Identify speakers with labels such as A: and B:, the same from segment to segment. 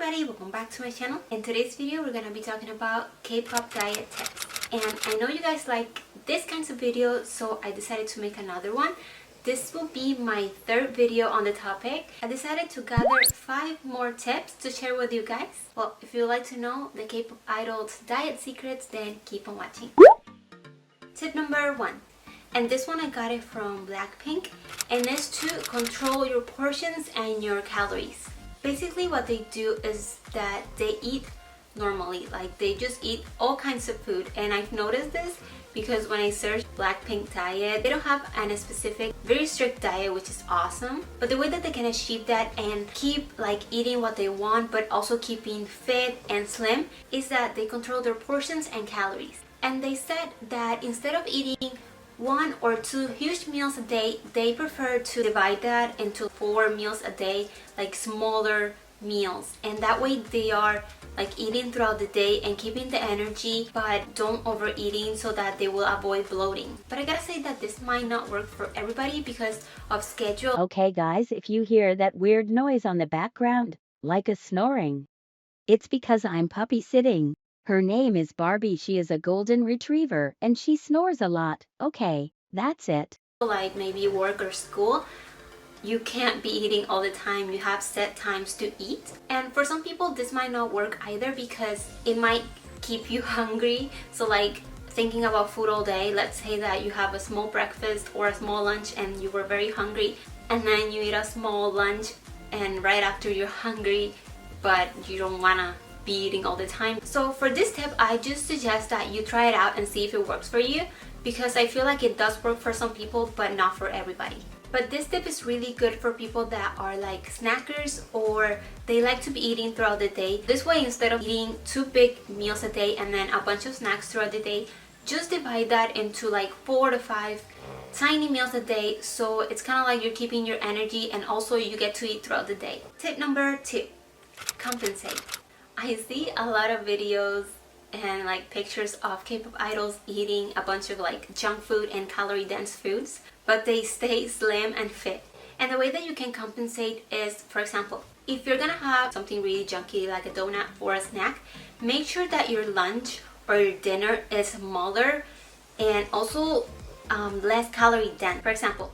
A: everybody, welcome back to my channel. In today's video we're gonna be talking about K-pop diet tips, and I know you guys like this kinds of videos, so I decided to make another one. This will be my third video on the topic. I decided to gather 5 more tips to share with you guys. Well, if you'd like to know the K-pop idols diet secrets, then keep on watching. Tip number 1, and this one I got it from Blackpink, and it's to control your portions and your calories. Basically what they do is that they eat normally, like they just eat all kinds of food, and I've noticed this because when I search Blackpink diet, they don't have any specific very strict diet, which is awesome, but the way that they can achieve that and keep like eating what they want but also keeping fit and slim is that they control their portions and calories. And they said that instead of eating 1 or 2 huge meals a day, they prefer to divide that into 4 meals a day, like smaller meals, and that way they are like eating throughout the day and keeping the energy but don't overeating so that they will avoid bloating. But I gotta say that this might not work for everybody because of schedule.
B: Okay guys, if you hear that weird noise on the background, like a snoring, it's because I'm puppy sitting. Her name is Barbie. She is a golden retriever and she snores a lot. Okay, that's it.
A: Like maybe work or school, you can't be eating all the time. You have set times to eat, and for some people this might not work either because it might keep you hungry. So like thinking about food all day, let's say that you have a small breakfast or a small lunch and you were very hungry, and then you eat a small lunch and right after you're hungry but you don't wanna be eating all the time. So for this tip, I just suggest that you try it out and see if it works for you, because I feel like it does work for some people but not for everybody. But this tip is really good for people that are like snackers or they like to be eating throughout the day. This way, instead of eating 2 big meals a day and then a bunch of snacks throughout the day, just divide that into like 4 to 5 tiny meals a day, so it's kind of like you're keeping your energy and also you get to eat throughout the day. Tip number 2, compensate. I see a lot of videos and like pictures of K-pop idols eating a bunch of like junk food and calorie dense foods, but they stay slim and fit. And the way that you can compensate is, for example, if you're gonna have something really junky like a donut or a snack, make sure that your lunch or your dinner is smaller and also less calorie dense. For example,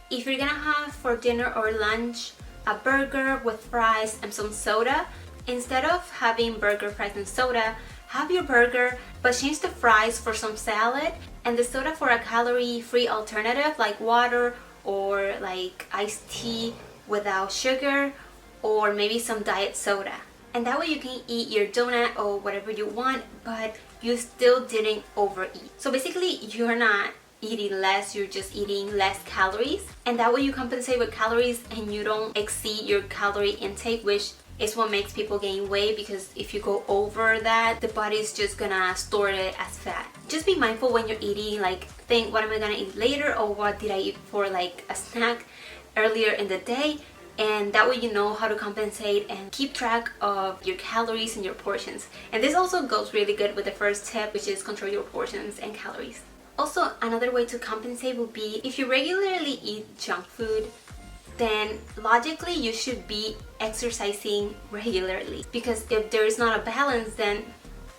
A: if you're gonna have for dinner or lunch a burger with fries and some soda, instead of having burger, fries, and soda, have your burger but change the fries for some salad and the soda for a calorie-free alternative like water or like iced tea without sugar or maybe some diet soda. And that way you can eat your donut or whatever you want, but you still didn't overeat. So basically you're not eating less, you're just eating less calories, and that way you compensate with calories and you don't exceed your calorie intake, which is what makes people gain weight, because if you go over that, the body's just gonna store it as fat. Just be mindful when you're eating, like think, what am I gonna eat later, or what did I eat for like a snack earlier in the day, and that way you know how to compensate and keep track of your calories and your portions. And this also goes really good with the first tip, which is control your portions and calories. Also, another way to compensate would be if you regularly eat junk food, then logically you should be exercising regularly, because if there is not a balance, then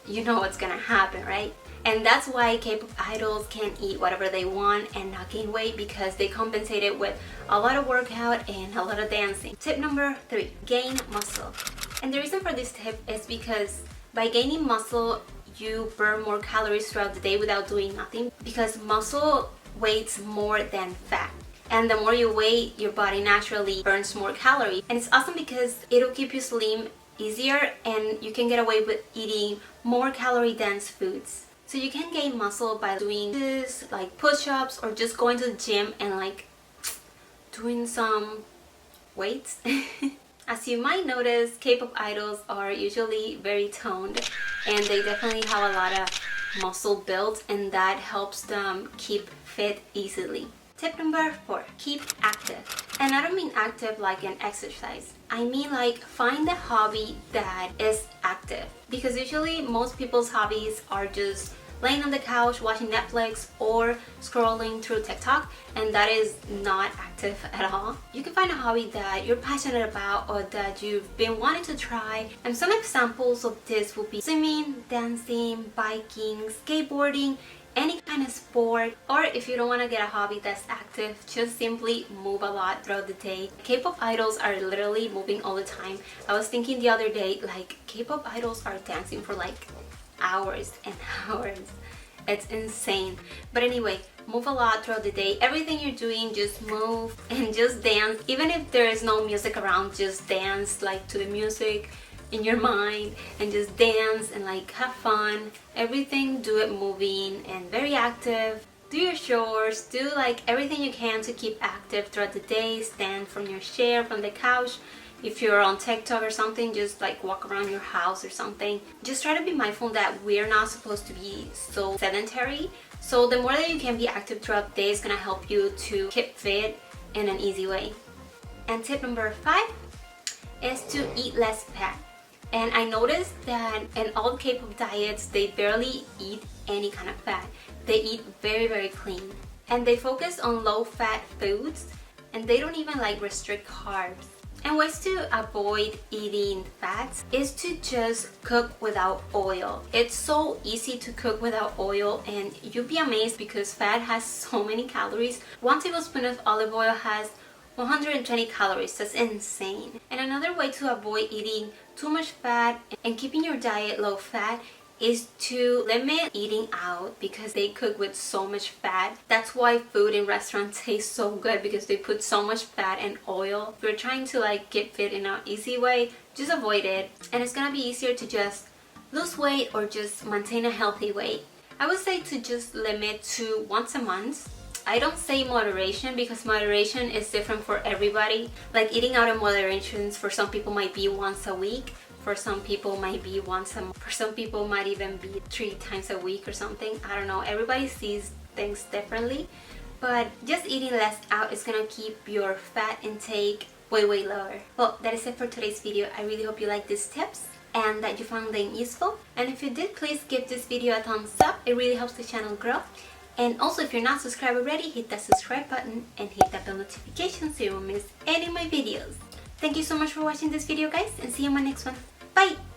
A: you know what's gonna happen, right? And that's why K-pop idols can eat whatever they want and not gain weight, because they compensate it with a lot of workout and a lot of dancing. Tip number 3, gain muscle. And the reason for this tip is because by gaining muscle, you burn more calories throughout the day without doing nothing, because muscle weighs more than fat. And the more you weigh, your body naturally burns more calories. And it's awesome because it'll keep you slim easier and you can get away with eating more calorie dense foods. So you can gain muscle by doing this, like push-ups, or just going to the gym and like doing some weights. As you might notice, K-pop idols are usually very toned and they definitely have a lot of muscle built, and that helps them keep fit easily. Tip number 4, keep active. And I don't mean active like an exercise. I mean like find a hobby that is active, because usually most people's hobbies are just laying on the couch watching Netflix or scrolling through TikTok, and that is not active at all. You can find a hobby that you're passionate about or that you've been wanting to try, and some examples of this will be swimming, dancing, biking, skateboarding, any kind of sport. Or if you don't want to get a hobby that's active, just simply move a lot throughout the day. K-pop idols are literally moving all the time. I was thinking the other day, like, K-pop idols are dancing for like hours and hours. It's insane. But anyway, move a lot throughout the day. Everything you're doing, just move and just dance. Even if there is no music around, just dance like to the music in your mind and just dance and like have fun. Everything, do it moving and very active. Do your chores, do like everything you can to keep active throughout the day. Stand from your chair, from the couch. If you're on TikTok or something, just like walk around your house or something. Just try to be mindful that we're not supposed to be so sedentary. So the more that you can be active throughout the day is gonna help you to keep fit in an easy way. And tip number 5 is to eat less fat. And I noticed that in all K-pop diets, they barely eat any kind of fat. They eat very, very clean. And they focus on low-fat foods, and they don't even like restrict carbs. And ways to avoid eating fats is to just cook without oil. It's so easy to cook without oil, and you'll be amazed because fat has so many calories. 1 tablespoon of olive oil has 120 calories. That's insane. And another way to avoid eating too much fat and keeping your diet low fat is to limit eating out, because they cook with so much fat. That's why food in restaurants tastes so good, because they put so much fat and oil. If you're trying to like get fit in an easy way, just avoid it, and it's gonna be easier to just lose weight or just maintain a healthy weight. I would say to just limit to once a month. I don't say moderation, because moderation is different for everybody. Like eating out in moderation for some people might be once a week, for some people might be once a month, for some people might even be 3 times a week or something. I don't know, everybody sees things differently. But just eating less out is gonna keep your fat intake way lower. Well, that is it for today's video. I really hope you like these tips and that you found them useful. And if you did, please give this video a thumbs up. It really helps the channel grow. And also, if you're not subscribed already, hit that subscribe button and hit that bell notification so you won't miss any of my videos. Thank you so much for watching this video, guys, and see you in my next one. Bye!